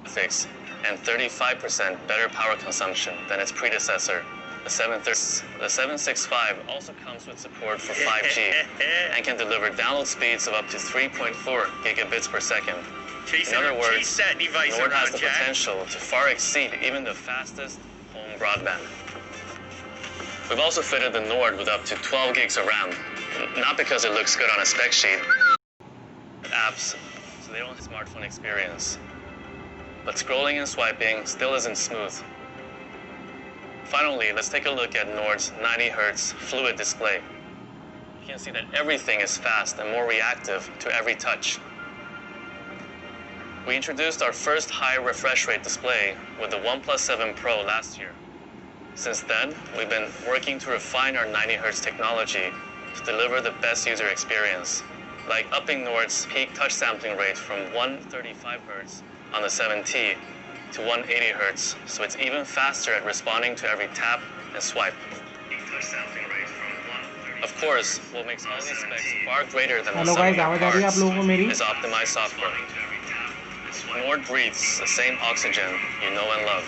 graphics and 35% better power consumption than its predecessor, the 730. The 765 also comes with support for 5G and can deliver download speeds of up to 3.4 gigabits per second. In other words, Nord has the potential to far exceed even the fastest home broadband. We've also fitted the Nord with up to 12 gigs of RAM, not because it looks good on a spec sheet, apps, so they don't have a smartphone experience. But scrolling and swiping still isn't smooth. Finally, let's take a look at Nord's 90 Hz fluid display. You can see that everything is fast and more reactive to every touch. We introduced our first high refresh rate display with the OnePlus 7 Pro last year. Since then, we've been working to refine our 90 Hz technology to deliver the best user experience, like upping Nord's peak touch sampling rate from 135 Hz on the 7T to 180 Hz, so it's even faster at responding to every tap and swipe. Of course, what makes all these specs far greater than the sum of their parts is optimized software. Nord breathes the same oxygen you know and love.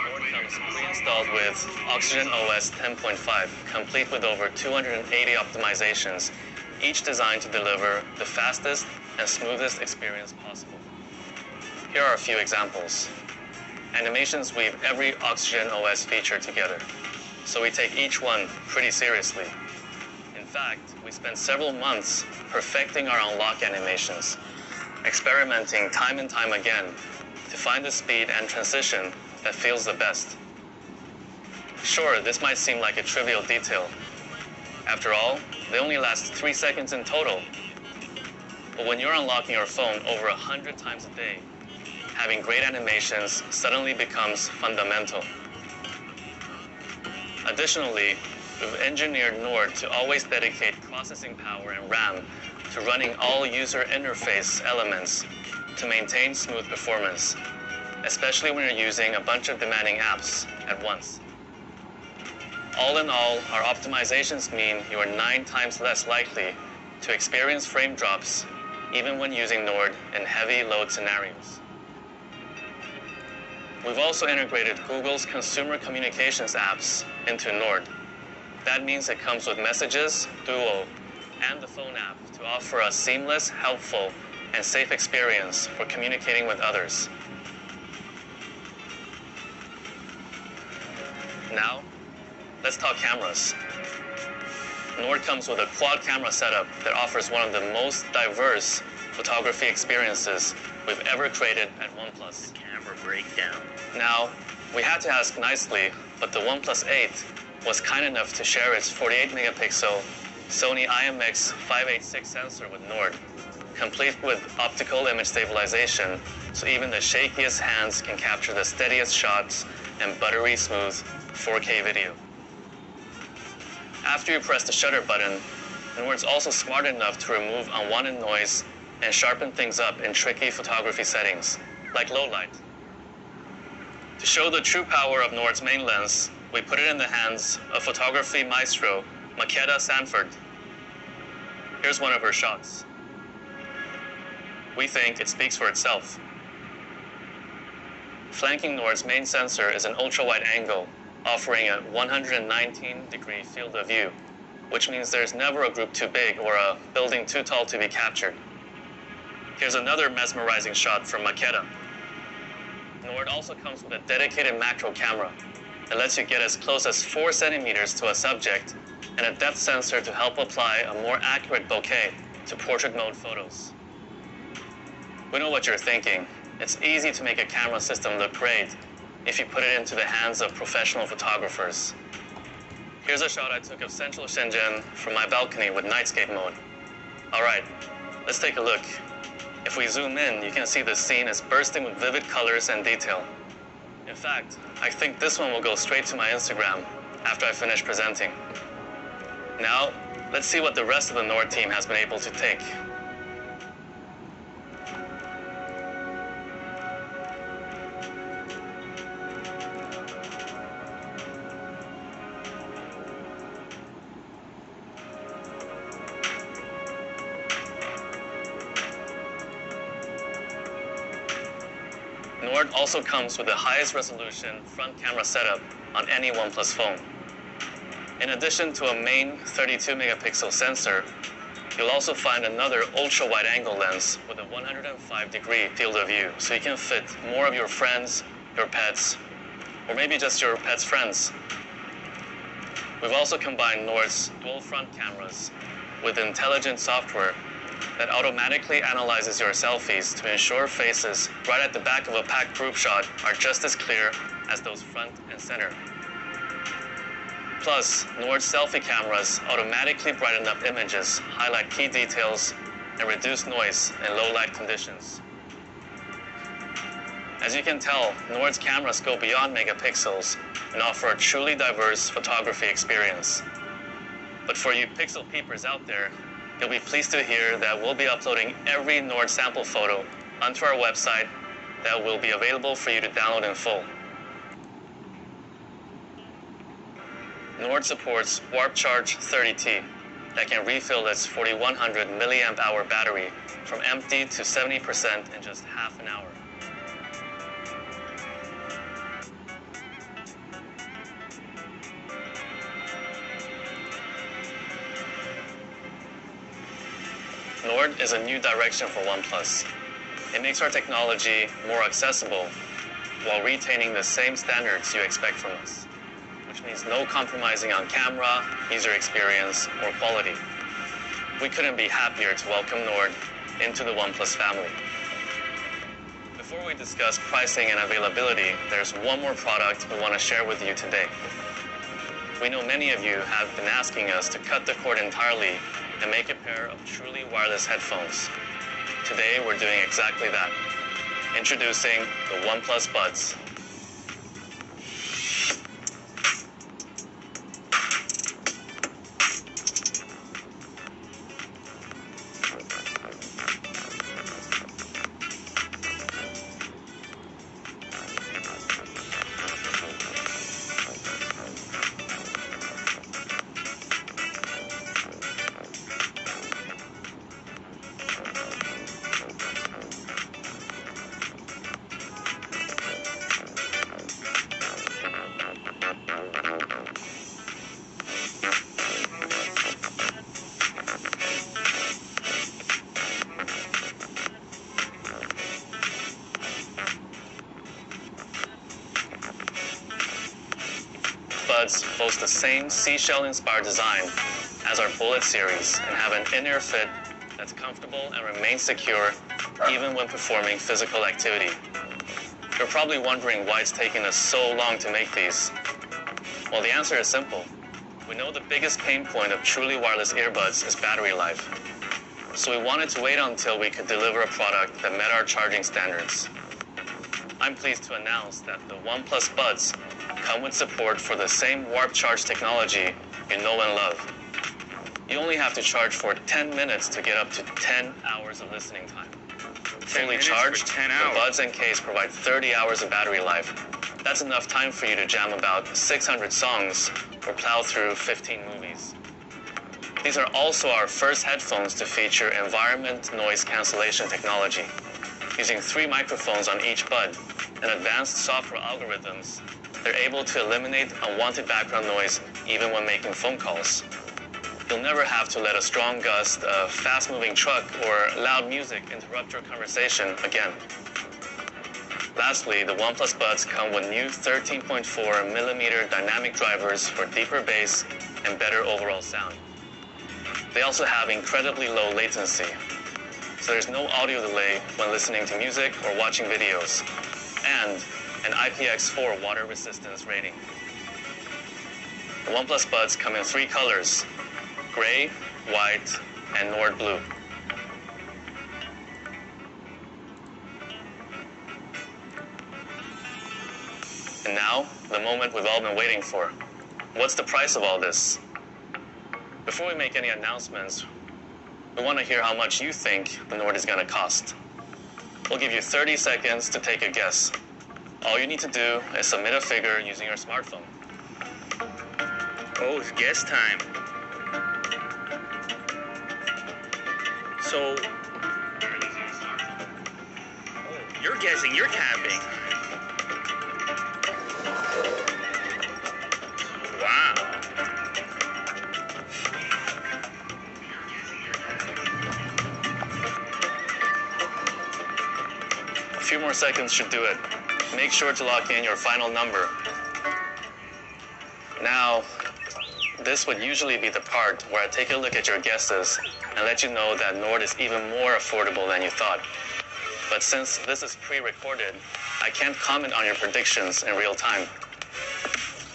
Nord comes pre-installed with Oxygen OS 10.5, complete with over 280 optimizations, each designed to deliver the fastest and smoothest experience possible. Here are a few examples. Animations weave every Oxygen OS feature together, so we take each one pretty seriously. In fact, we spent several months perfecting our unlock animations, experimenting time and time again to find the speed and transition that feels the best. Sure, this might seem like a trivial detail. After all, they only last 3 seconds in total. But when you're unlocking your phone over 100 times a day, having great animations suddenly becomes fundamental. Additionally, we've engineered Nord to always dedicate processing power and RAM to running all user interface elements to maintain smooth performance, especially when you're using a bunch of demanding apps at once. All in all, our optimizations mean you are 9 times less likely to experience frame drops even when using Nord in heavy load scenarios. We've also integrated Google's consumer communications apps into Nord. That means it comes with Messages, Duo, and the phone app to offer a seamless, helpful, and safe experience for communicating with others. Now, let's talk cameras. Nord comes with a quad camera setup that offers one of the most diverse photography experiences we've ever created at OnePlus. Camera breakdown. Now, we had to ask nicely, but the OnePlus 8 was kind enough to share its 48 megapixel Sony IMX586 sensor with Nord, complete with optical image stabilization, so even the shakiest hands can capture the steadiest shots and buttery smooth 4K video. After you press the shutter button, Nord's also smart enough to remove unwanted noise and sharpen things up in tricky photography settings, like low light. To show the true power of Nord's main lens, we put it in the hands of photography maestro Makeda Sanford. Here's one of her shots. We think it speaks for itself. Flanking Nord's main sensor is an ultra-wide angle, offering a 119-degree field of view, which means there's never a group too big or a building too tall to be captured. Here's another mesmerizing shot from Makeda. Nord also comes with a dedicated macro camera that lets you get as close as 4 centimeters to a subject and a depth sensor to help apply a more accurate bokeh to portrait mode photos. We know what you're thinking. It's easy to make a camera system look great if you put it into the hands of professional photographers. Here's a shot I took of central Shenzhen from my balcony with nightscape mode. All right, let's take a look. If we zoom in, you can see the scene is bursting with vivid colors and detail. In fact, I think this one will go straight to my Instagram after I finish presenting. Now, let's see what the rest of the Nord team has been able to take. Nord also comes with the highest resolution front camera setup on any OnePlus phone. In addition to a main 32 megapixel sensor, you'll also find another ultra-wide angle lens with a 105-degree field of view, so you can fit more of your friends, your pets, or maybe just your pet's friends. We've also combined Nord's dual front cameras with intelligent software that automatically analyzes your selfies to ensure faces right at the back of a packed group shot are just as clear as those front and center. Plus, Nord's selfie cameras automatically brighten up images, highlight key details, and reduce noise in low light conditions. As you can tell, Nord's cameras go beyond megapixels and offer a truly diverse photography experience. But for you pixel peepers out there, you'll be pleased to hear that we'll be uploading every Nord sample photo onto our website that will be available for you to download in full. Nord supports Warp Charge 30T that can refill its 4100 milliamp hour battery from empty to 70% in just half an hour. Nord is a new direction for OnePlus. It makes our technology more accessible while retaining the same standards you expect from us, which means no compromising on camera, user experience, or quality. We couldn't be happier to welcome Nord into the OnePlus family. Before we discuss pricing and availability, there's one more product we want to share with you today. We know many of you have been asking us to cut the cord entirely and make a pair of truly wireless headphones. Today, we're doing exactly that. Introducing the OnePlus Buds. Buds boast the same seashell-inspired design as our Bullet series and have an in-ear fit that's comfortable and remains secure even when performing physical activity. You're probably wondering why it's taken us so long to make these. Well, the answer is simple. We know the biggest pain point of truly wireless earbuds is battery life. So we wanted to wait until we could deliver a product that met our charging standards. I'm pleased to announce that the OnePlus Buds come with support for the same Warp Charge technology you know and love. You only have to charge for 10 minutes to get up to 10 hours of listening time. Fully charged, the Buds and case provide 30 hours of battery life. That's enough time for you to jam about 600 songs or plow through 15 movies. These are also our first headphones to feature environment noise cancellation technology. Using 3 microphones on each bud and advanced software algorithms, they're able to eliminate unwanted background noise even when making phone calls. You'll never have to let a strong gust, a fast-moving truck, or loud music interrupt your conversation again. Lastly, the OnePlus Buds come with new 13.4mm dynamic drivers for deeper bass and better overall sound. They also have incredibly low latency, so there's no audio delay when listening to music or watching videos, and an IPX4 water resistance rating. The OnePlus Buds come in 3 colors: gray, white, and Nord blue. And now, the moment we've all been waiting for. What's the price of all this? Before we make any announcements, we want to hear how much you think the Nord is going to cost. We'll give you 30 seconds to take a guess. All you need to do is submit a figure using your smartphone. Oh, it's guess time. So, You're guessing, you're tapping. Wow. A few more seconds should do it. Make sure to lock in your final number. Now, this would usually be the part where I take a look at your guesses and let you know that Nord is even more affordable than you thought. But since this is pre-recorded, I can't comment on your predictions in real time.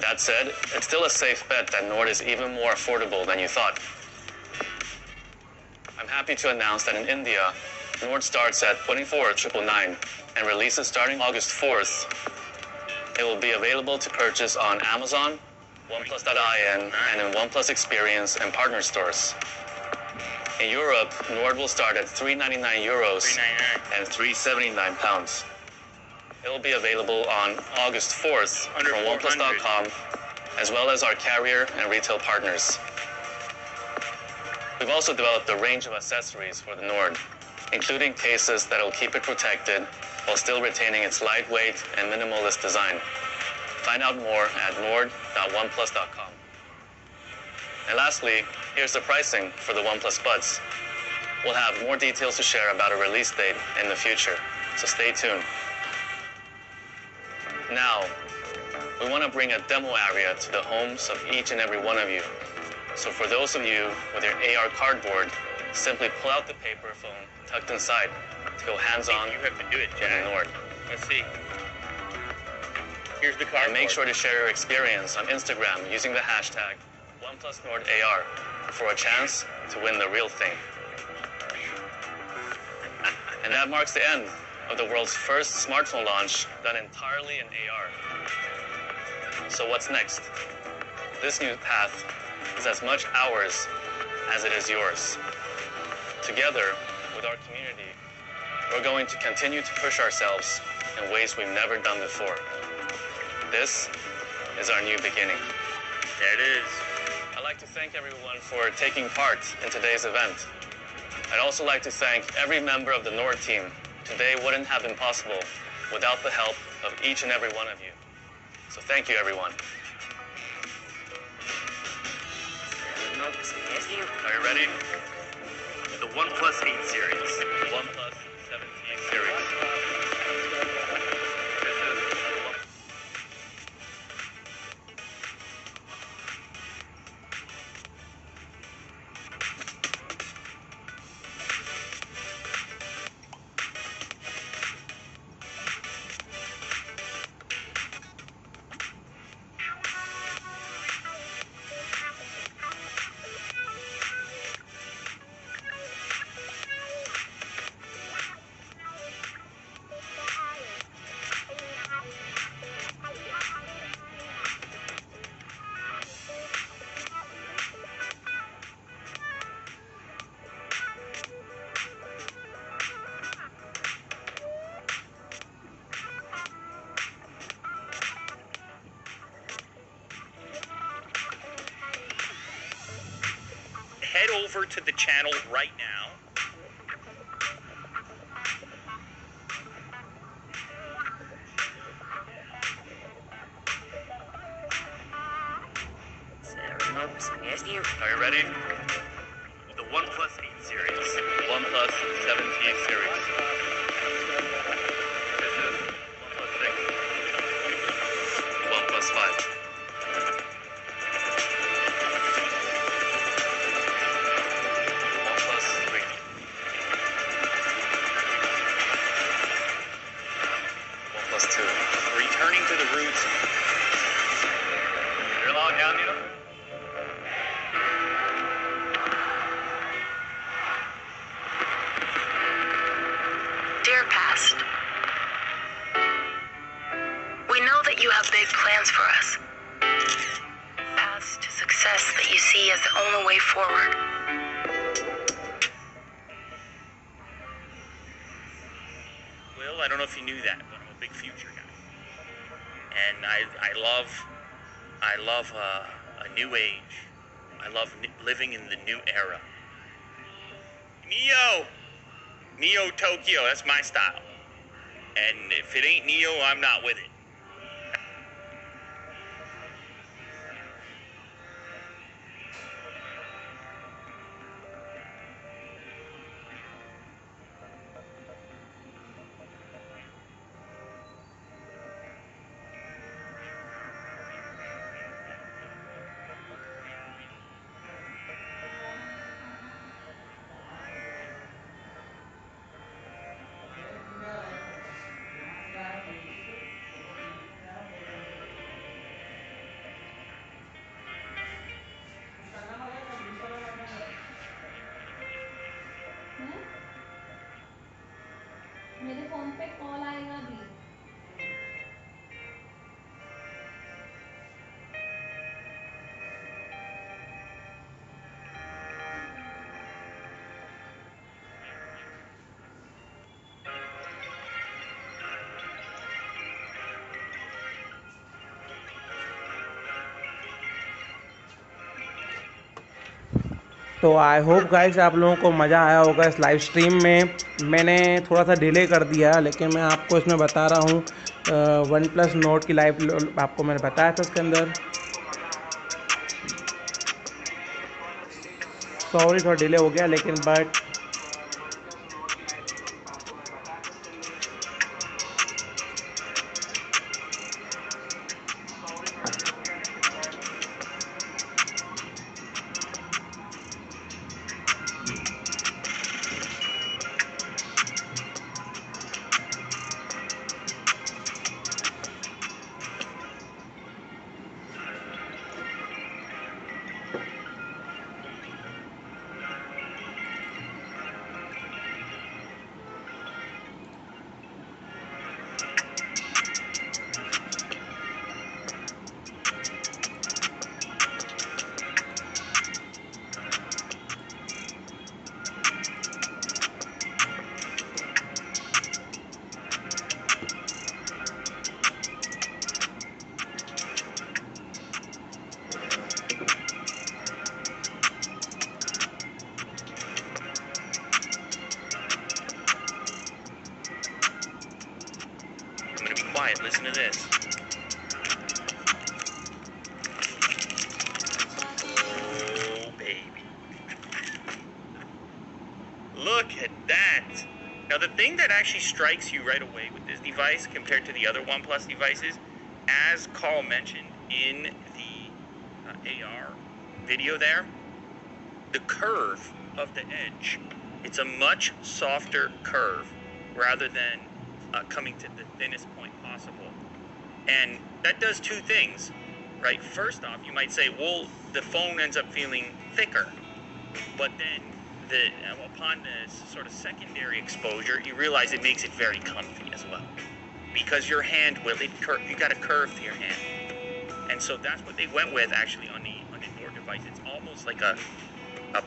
That said, it's still a safe bet that Nord is even more affordable than you thought. I'm happy to announce that in India, Nord starts at 24,999 and releases starting August 4th. It will be available to purchase on Amazon, OnePlus.in, and in OnePlus Experience and partner stores. In Europe, Nord will start at €399 and £379. It will be available on August 4th from OnePlus.com, as well as our carrier and retail partners. We've also developed a range of accessories for the Nord, including cases that will keep it protected while still retaining its lightweight and minimalist design. Find out more at nord.oneplus.com. And lastly, here's the pricing for the OnePlus Buds. We'll have more details to share about a release date in the future, so stay tuned. Now, we want to bring a demo area to the homes of each and every one of you. So for those of you with your AR cardboard, simply pull out the paper phone tucked inside to go hands-on. You have to do it, Jack. Nord. Let's see. Here's the cardboard. And make sure to share your experience on Instagram using the hashtag OnePlusNordAR for a chance to win the real thing. And that marks the end of the world's first smartphone launch done entirely in AR. So what's next? This new path is as much ours as it is yours. Together with our community, we're going to continue to push ourselves in ways we've never done before. This is our new beginning. There it is. I'd like to thank everyone for taking part in today's event. I'd also like to thank every member of the Nord team. Today wouldn't have been possible without the help of each and every one of you. So thank you, everyone. Are you ready? The OnePlus 8 series. OnePlus 17 series. Head over to the channel right now. Are you ready? The OnePlus 8 series. OnePlus 17 series. This is OnePlus 6. OnePlus 5. Returning to the roots. You're logged down, Nito? Dear past, we know that you have big plans for us. Paths to success that you see as the only way forward. Well, I don't know if you knew that, but I'm a big future guy. And I love a new age. I love living in the new era. Neo Tokyo, that's my style. And if it ain't Neo, I'm not with it. मेरे phone पे call आएगा अभी। तो I hope guys आप लोगों को मज़ा आया होगा इस लाइव स्ट्रीम में। मैंने थोड़ा सा डिले कर दिया, लेकिन मैं आपको इसमें बता रहा हूँ वन प्लस नोट की लाइव आपको मैंने बताया था इसके अंदर। सॉरी थोड़ा डिले हो गया, लेकिन but Quiet, listen to this. Oh, baby. Look at that. Now, the thing that actually strikes you right away with this device compared to the other OnePlus devices, as Carl mentioned in the AR video there, the curve of the edge. It's a much softer curve rather than coming to the thinnest point possible. And that does two things, right? First off, you might say, well, the phone ends up feeling thicker. But then upon the sort of secondary exposure, you realize it makes it very comfy as well. Because your hand you got a curve to your hand. And so that's what they went with actually on the Nord device. It's almost like a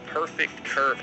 perfect curve.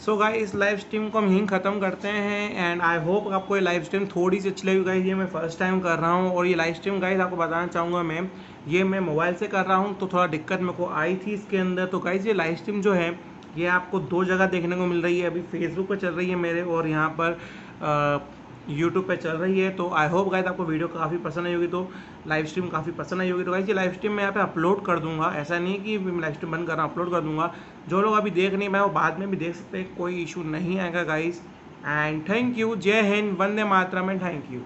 So guys इस live stream को हम यहीं ख़त्म करते हैं and I hope आपको ये live stream थोड़ी सी अच्छी लगी गाइस। ये मैं फर्स्ट टाइम कर रहा हूँ और ये लाइव स्ट्रीम गाइस आपको बताना चाहूँगा मैं मोबाइल से कर रहा हूँ तो थोड़ा दिक्कत मेरे को आई थी इसके अंदर। तो गाइस ये लाइव स्ट्रीम जो है ये आपको 2 जगह देखने को मिल रही है। अभी फेसबुक पर चल रही है मेरे और यहाँ पर यूट्यूब पे चल रही है। तो आई होप गाइस आपको वीडियो काफ़ी पसंद आई होगी, तो लाइव स्ट्रीम काफ़ी पसंद आई होगी। तो गाइस ये लाइव स्ट्रीम मैं यहाँ पे अपलोड कर दूंगा, ऐसा नहीं कि मैं लाइव स्ट्रीम बंद कर रहा हूँ, अपलोड कर दूंगा। जो लोग अभी देख नहीं पाए वो बाद में भी देख सकते हैं, कोई इशू नहीं आएगा गाइस। एंड थैंक यू, जय Hind, Vande Mataram and thank you.